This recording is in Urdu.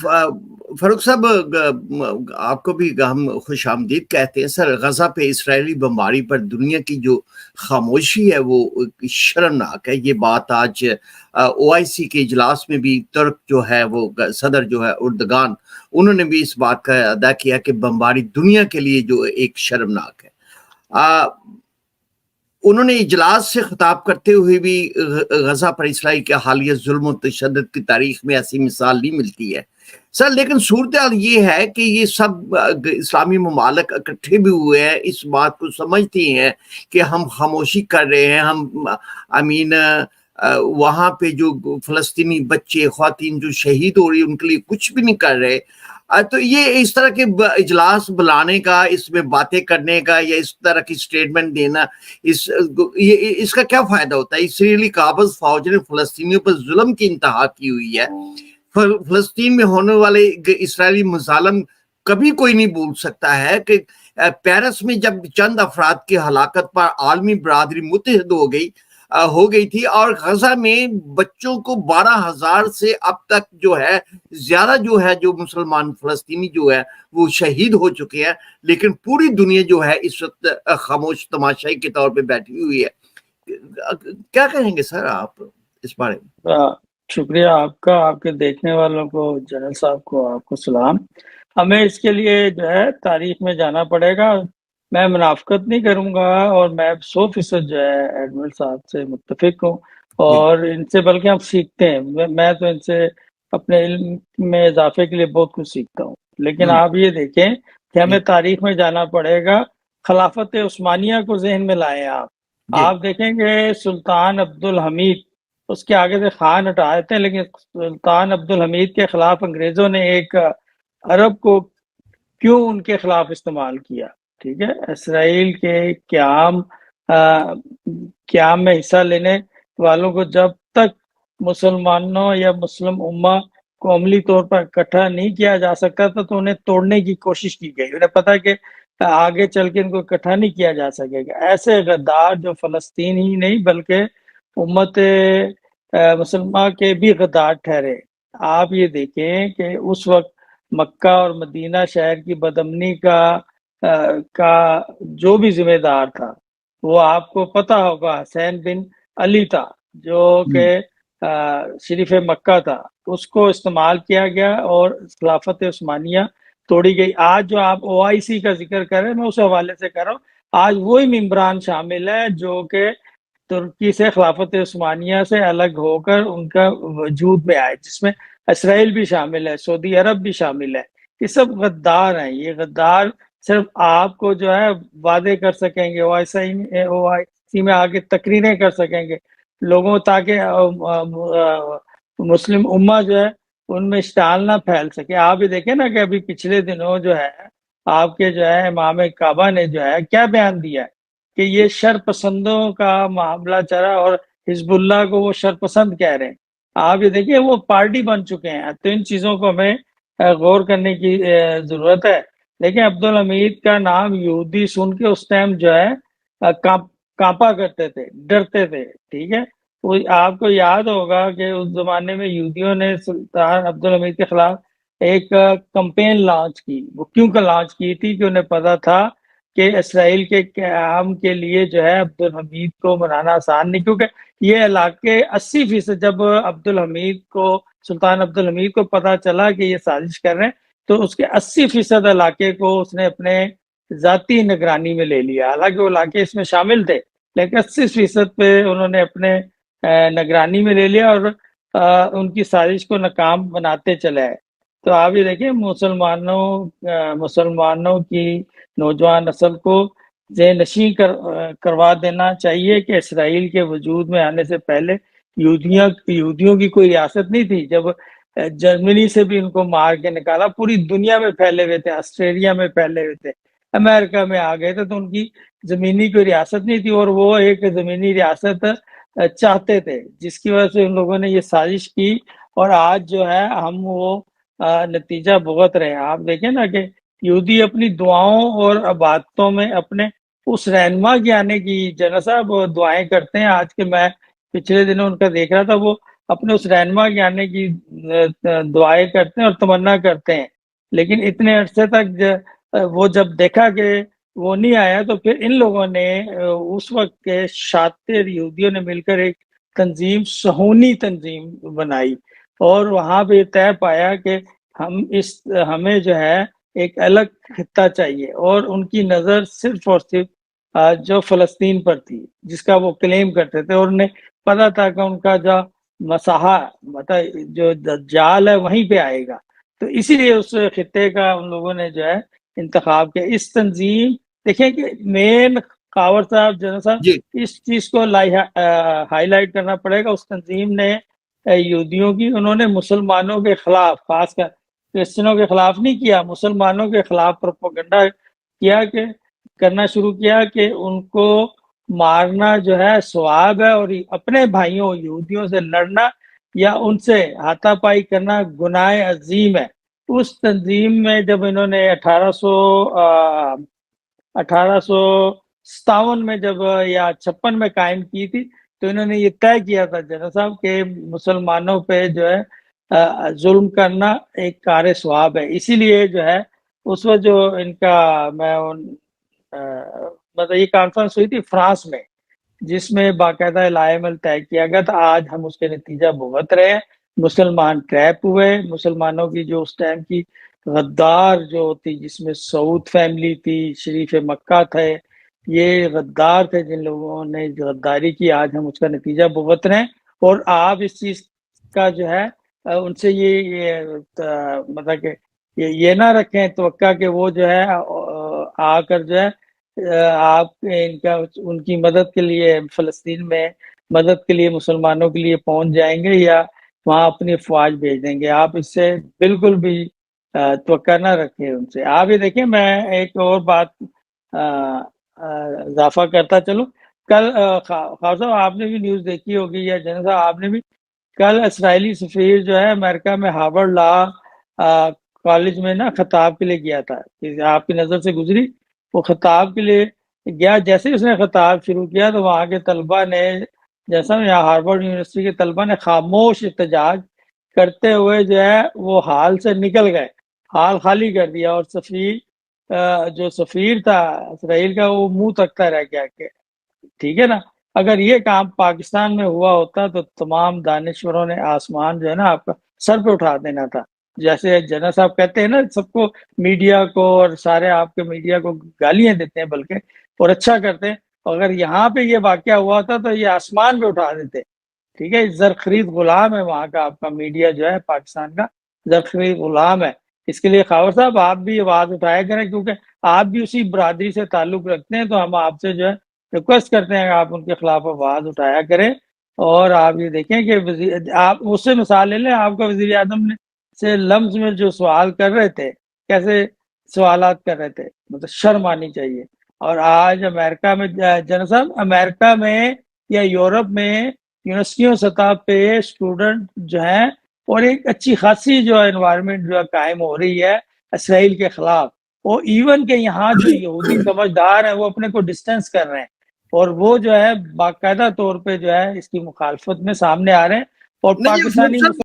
فاروق صاحب، آپ کو بھی ہم خوش آمدید کہتے ہیں سر. غزہ پہ اسرائیلی بمباری پر دنیا کی جو خاموشی ہے وہ شرمناک ہے. یہ بات آج OIC کے اجلاس میں بھی ترک جو ہے وہ صدر جو ہے اردگان، انہوں نے بھی اس بات کا ادا کیا کہ بمباری دنیا کے لیے جو ایک شرمناک ہے. انہوں نے اجلاس سے خطاب کرتے ہوئے بھی غزہ پر اسرائیل کے حالیہ ظلم و تشدد کی تاریخ میں ایسی مثال نہیں ملتی ہے سر. لیکن صورتحال یہ ہے کہ یہ سب اسلامی ممالک اکٹھے بھی ہوئے ہیں، اس بات کو سمجھتے ہیں کہ ہم خاموشی کر رہے ہیں. ہم وہاں پہ جو فلسطینی بچے خواتین جو شہید ہو رہی ہیں ان کے لیے کچھ بھی نہیں کر رہے. تو یہ اس طرح کے اجلاس بلانے کا، اس میں باتیں کرنے کا یا اس طرح کی سٹیٹمنٹ دینا، اس کا کیا فائدہ ہوتا ہے؟ اسرائیلی قابض فوج نے فلسطینیوں پر ظلم کی انتہا کی ہوئی ہے. فلسطین میں ہونے والے اسرائیلی مظالم کبھی کوئی نہیں بھول سکتا ہے کہ پیرس میں جب چند افراد کی ہلاکت پر عالمی برادری متحد ہو گئی تھی، اور غزہ میں بچوں کو 12,000 سے اب تک جو ہے زیادہ جو مسلمان فلسطینی جو ہے وہ شہید ہو چکے ہیں، لیکن پوری دنیا جو ہے اس وقت خاموش تماشائی کے طور پہ بیٹھی ہوئی ہے. کیا کہیں گے سر آپ اس بارے میں؟ شکریہ آپ کا، آپ کے دیکھنے والوں کو، جنرل صاحب کو، آپ کو سلام. ہمیں اس کے لیے جو ہے تاریخ میں جانا پڑے گا. میں منافقت نہیں کروں گا، اور میں 100% جو ہے ایڈمرل صاحب سے متفق ہوں، اور ان سے بلکہ ہم سیکھتے ہیں. میں تو ان سے اپنے علم میں اضافے کے لیے بہت کچھ سیکھتا ہوں. لیکن آپ یہ دیکھیں کہ ہمیں تاریخ میں جانا پڑے گا. خلافت عثمانیہ کو ذہن میں لائیں. آپ دیکھیں گے سلطان عبدالحمید، اس کے آگے سے خان ہٹائے تھے، لیکن سلطان عبدالحمید کے خلاف انگریزوں نے ایک عرب کو کیوں ان کے خلاف استعمال کیا؟ ٹھیک ہے، اسرائیل کے قیام میں حصہ لینے والوں کو جب تک مسلمانوں یا مسلم امہ کو عملی طور پر اکٹھا نہیں کیا جا سکتا تھا تو انہیں توڑنے کی کوشش کی گئی. انہیں پتا کہ آگے چل کے ان کو اکٹھا نہیں کیا جا سکے گا. ایسے غدار جو فلسطین ہی نہیں بلکہ امت مسلمہ کے بھی غدار ٹھہرے. آپ یہ دیکھیں کہ اس وقت مکہ اور مدینہ شہر کی بدامنی کا جو بھی ذمہ دار تھا وہ آپ کو پتہ ہوگا حسین بن علی تھا، جو کہ شریف مکہ تھا. اس کو استعمال کیا گیا اور خلافت عثمانیہ توڑی گئی. آج جو آپ OIC کا ذکر کر رہے ہیں، میں اس حوالے سے کر رہا ہوں. آج وہی ممبران شامل ہے جو کہ ترکی سے خلافت عثمانیہ سے الگ ہو کر ان کا وجود میں آئے، جس میں اسرائیل بھی شامل ہے، سعودی عرب بھی شامل ہے. یہ سب غدار ہیں. یہ غدار صرف آپ کو جو ہے وعدے کر سکیں گے، OIC میں آگے تقریریں کر سکیں گے لوگوں، تاکہ مسلم امہ جو ہے ان میں اشتعال نہ پھیل سکے. آپ بھی دیکھیں نا کہ ابھی پچھلے دنوں جو ہے آپ کے جو ہے امام کعبہ نے جو ہے کیا بیان دیا ہے کہ یہ شر پسندوں کا معاملہ چلا، اور حزب اللہ کو وہ شر پسند کہہ رہے ہیں. آپ یہ دیکھیں وہ پارٹی بن چکے ہیں. تو ان چیزوں کو ہمیں غور کرنے کی ضرورت ہے. لیکن عبدالحمید کا نام یہودی سن کے اس ٹائم جو ہے کانپا کرتے تھے، ڈرتے تھے. ٹھیک ہے، آپ کو یاد ہوگا کہ اس زمانے میں یہودیوں نے سلطان عبدالحمید کے خلاف ایک کمپین لانچ کی. وہ کیوں کا لانچ کی تھی؟ کہ انہیں پتا تھا کہ اسرائیل کے قیام کے لیے جو ہے عبدالحمید کو منانا آسان نہیں، کیونکہ یہ علاقے 80% جب سلطان عبدالحمید کو پتا چلا کہ یہ سازش کر رہے ہیں تو اس کے 80% علاقے کو اس نے اپنے ذاتی نگرانی میں لے لیا. حالانکہ وہ علاقے اس میں شامل تھے، لیکن 80% پہ انہوں نے اپنے نگرانی میں لے لیا اور ان کی سازش کو ناکام بناتے چلے. تو آپ یہ دیکھیں مسلمانوں کی نوجوان نسل کو ذہن نشین کروا دینا چاہیے کہ اسرائیل کے وجود میں آنے سے پہلے یہودیوں کی کوئی ریاست نہیں تھی. جب جرمنی سے بھی ان کو مار کے نکالا، پوری دنیا میں پھیلے ہوئے تھے، آسٹریلیا میں پھیلے ہوئے تھے، امریکہ میں آ گئے تھے، تو ان کی زمینی کوئی ریاست نہیں تھی، اور وہ ایک زمینی ریاست چاہتے تھے، جس کی وجہ سے ان لوگوں نے یہ سازش کی، اور آج جو ہے ہم وہ نتیجہ بھگت رہے ہیں. آپ دیکھیں نا کہ یہودی اپنی دعاؤں اور عبادتوں میں اپنے اس رہنما کے آنے کی جنرل صاحب دعائیں کرتے ہیں. آج کے میں پچھلے دنوں ان کا دیکھ رہا تھا، وہ اپنے اس رہنما کے آنے کی دعائیں کرتے ہیں اور تمنا کرتے ہیں، لیکن اتنے عرصے تک وہ جب دیکھا کہ وہ نہیں آیا تو پھر ان لوگوں نے اس وقت کے شاطر یہودیوں نے مل کر ایک تنظیم، صہیونی تنظیم بنائی، اور وہاں پہ طے پایا کہ ہمیں جو ہے ایک الگ خطہ چاہیے، اور ان کی نظر صرف اور صرف جو فلسطین پر تھی، جس کا وہ کلیم کرتے تھے، اور انہیں پتا تھا کہ ان کا جو مساحہ مطلب جو دجال ہے وہیں پہ آئے گا، تو اسی لیے اس خطے کا ان لوگوں نے جو ہے انتخاب کیا۔ اس تنظیم دیکھیں کہ مین خاور صاحب جنرل صاحب جی اس چیز کو ہائی لائٹ کرنا پڑے گا، اس تنظیم نے یہودیوں کی، انہوں نے مسلمانوں کے خلاف، خاص کر کرسچنوں کے خلاف نہیں کیا، مسلمانوں کے خلاف پروپیگنڈا کیا، کہ کرنا شروع کیا کہ ان کو مارنا جو ہے ثواب ہے، اور اپنے بھائیوں یہودیوں سے لڑنا یا ان سے ہاتھا پائی کرنا گناہ عظیم ہے۔ اس تنظیم میں جب انہوں نے 1857 میں جب یا 56 میں قائم کی تھی، تو انہوں نے یہ طے کیا تھا جنرل صاحب کہ مسلمانوں پہ جو ہے ظلم کرنا ایک کار ثواب ہے۔ اسی لیے جو ہے اس وقت جو ان کا مطلب یہ کانفرنس ہوئی تھی فرانس میں، جس میں باقاعدہ لائحہ عمل طے کیا گیا تھا، آج ہم اس کے نتیجہ بھگت رہے ہیں۔ مسلمان ٹریپ ہوئے، مسلمانوں کی جو اس ٹائم کی غدار جو تھی، جس میں سعود فیملی تھی، شریف مکہ تھے، یہ غدار تھے جن لوگوں نے غداری کی، آج ہم اس کا نتیجہ بھگت رہے ہیں۔ اور آپ اس چیز کا جو ہے ان سے یہ مطلب کہ یہ نہ رکھیں توقع کہ وہ جو ہے آ کر جو ہے آپ ان کی مدد کے لیے فلسطین میں مدد کے لیے مسلمانوں کے لیے پہنچ جائیں گے یا وہاں اپنی افواج بھیج دیں گے، آپ اس سے بالکل بھی توقع نہ رکھیں ان سے۔ آپ یہ دیکھیں، میں ایک اور بات اضافہ کرتا چلوں، کل خاص صاحب آپ نے بھی نیوز دیکھی ہوگی، یا جنرل صاحب آپ نے بھی، کل اسرائیلی سفیر جو ہے امریکہ میں ہارورڈ لا کالج میں نا خطاب کے لیے گیا تھا، کہ آپ کی نظر سے گزری، وہ خطاب کے لیے گیا، جیسے اس نے خطاب شروع کیا تو وہاں کے طلبہ نے، جیسا یہاں ہارورڈ یونیورسٹی کے طلبہ نے خاموش احتجاج کرتے ہوئے جو ہے وہ ہال سے نکل گئے، ہال خالی کر دیا، اور جو سفیر تھا اسرائیل کا وہ منہ تکتا رہ گیا کہ ٹھیک ہے نا، اگر یہ کام پاکستان میں ہوا ہوتا تو تمام دانشوروں نے آسمان جو ہے نا آپ کا سر پہ اٹھا دینا تھا۔ جیسے جنرل صاحب کہتے ہیں نا، سب کو، میڈیا کو اور سارے آپ کے میڈیا کو گالیاں دیتے ہیں بلکہ، اور اچھا کرتے ہیں، اگر یہاں پہ یہ واقعہ ہوا تھا تو یہ آسمان پہ اٹھا دیتے۔ ٹھیک ہے، زرخرید غلام ہے وہاں کا، آپ کا میڈیا جو ہے پاکستان کا زرخرید غلام ہے۔ اس کے لیے خاور صاحب آپ بھی آواز اٹھایا کریں، کیونکہ آپ بھی اسی برادری سے تعلق رکھتے ہیں، تو ہم آپ سے جو ہے ریکویسٹ کرتے ہیں کہ آپ ان کے خلاف آواز اٹھایا کریں۔ اور آپ یہ دیکھیں کہ آپ اس سے مثال لے لیں، آپ کا وزیر اعظم نے سے لمز میں جو سوال کر رہے تھے، کیسے سوالات کر رہے تھے، مطلب شرم آنی چاہیے۔ اور آج امریکہ میں جنرل صاحب، امریکہ میں یا یورپ میں یونیورسٹیوں سطح پہ اسٹوڈنٹ جو ہیں، اور ایک اچھی خاصی جو انوائرمنٹ جو قائم ہو رہی ہے اسرائیل کے خلاف، وہ ایون کہ یہاں جو یہودی سمجھدار ہیں وہ اپنے کو ڈسٹینس کر رہے ہیں، اور وہ جو ہے باقاعدہ طور پہ جو ہے اس کی مخالفت میں سامنے آ رہے ہیں، اور نہیں پاکستانی